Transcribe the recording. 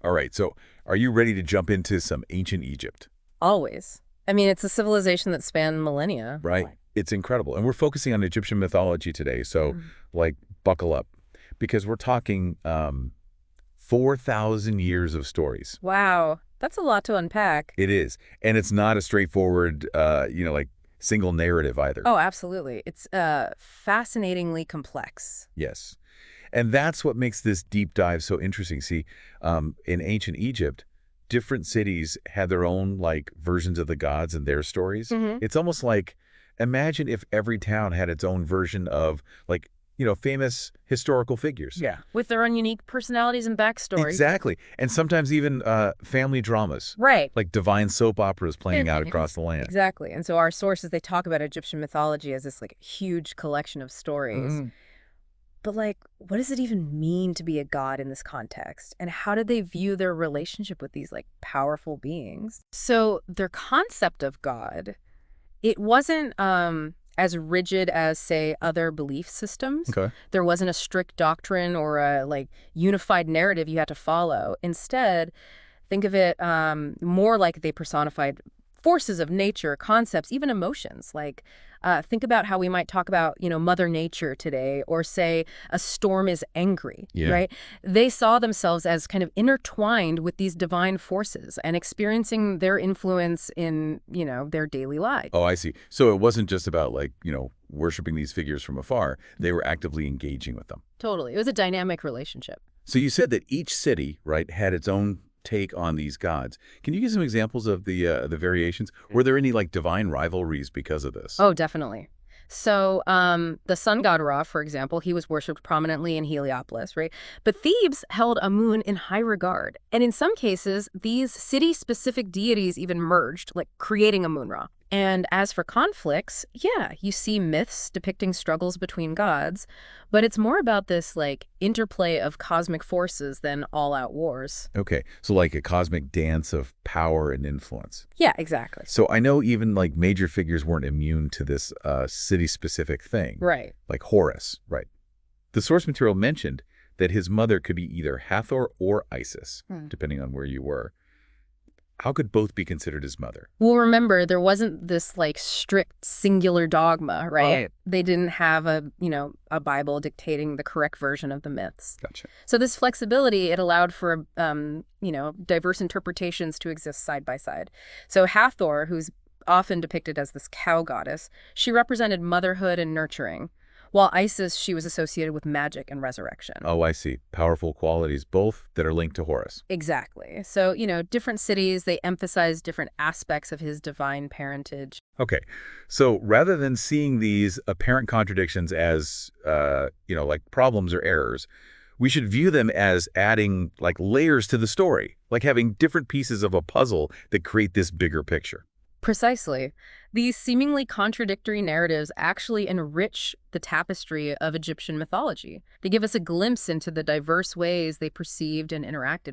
All right, so are you ready to jump into some ancient Egypt? Always. I mean, it's a civilization that spanned millennia. Right? It's incredible. And we're focusing on Egyptian mythology today, so Mm. like buckle up because we're talking 4,000 years of stories. Wow, that's a lot to unpack. It is. And it's not a straightforward, like single narrative either. Oh, absolutely. It's fascinatingly complex. Yes. And that's what makes this deep dive so interesting. See, in ancient Egypt, different cities had their own like versions of the gods and their stories. Hmm. It's almost like imagine if every town had its own version of like, famous historical figures. Yeah. With their own unique personalities and backstories. Exactly. And sometimes even family dramas, Right. like divine soap operas playing out across the land. Exactly. And so our sources, they talk about Egyptian mythology as this like huge collection of stories. Mm. But like, what does it even mean to be a god in this context? And how did they view their relationship with these like powerful beings? So their concept of God, it wasn't as rigid as, say, other belief systems. Okay. There wasn't a strict doctrine or a like unified narrative you had to follow. Instead, think of it more like they personified forces of nature, concepts, even emotions. Like, think about how we might talk about, Mother Nature today, or say a storm is angry, Yeah. right? They saw themselves as kind of intertwined with these divine forces and experiencing their influence in, their daily life. Oh, I see. So it wasn't just about like, worshiping these figures from afar. They were actively engaging with them. Totally. It was a dynamic relationship. So you said that each city, right, had its own take on these gods. Can you give some examples of the variations? Were there any like divine rivalries because of this? Oh, definitely. So, the sun god Ra, for example, he was worshipped prominently in Heliopolis, right? But Thebes held Amun in high regard. And in some cases, these city-specific deities even merged, like creating Amun-Ra. And as for conflicts, yeah, you see myths depicting struggles between gods, but it's more about this, like, interplay of cosmic forces than all-out wars. Okay, so like a cosmic dance of power and influence. Yeah, exactly. So I know even like major figures weren't immune to this city-specific thing, Right. like Horus, right? The source material mentioned that his mother could be either Hathor or Isis, Hmm. depending on where you were. How could both be considered his mother? Well, remember, there wasn't this like strict singular dogma, right? Right. They didn't have a Bible dictating the correct version of the myths. Gotcha. So this flexibility, it allowed for, diverse interpretations to exist side by side. So Hathor, who's often depicted as this cow goddess, she represented motherhood and nurturing, while Isis, she was associated with magic and resurrection. Oh, I see. Powerful qualities, both that are linked to Horus. Exactly. So, different cities, they emphasize different aspects of his divine parentage. Okay, so rather than seeing these apparent contradictions as, like problems or errors, we should view them as adding like layers to the story, like having different pieces of a puzzle that create this bigger picture. Precisely. These seemingly contradictory narratives actually enrich the tapestry of Egyptian mythology. They give us a glimpse into the diverse ways they perceived and interacted with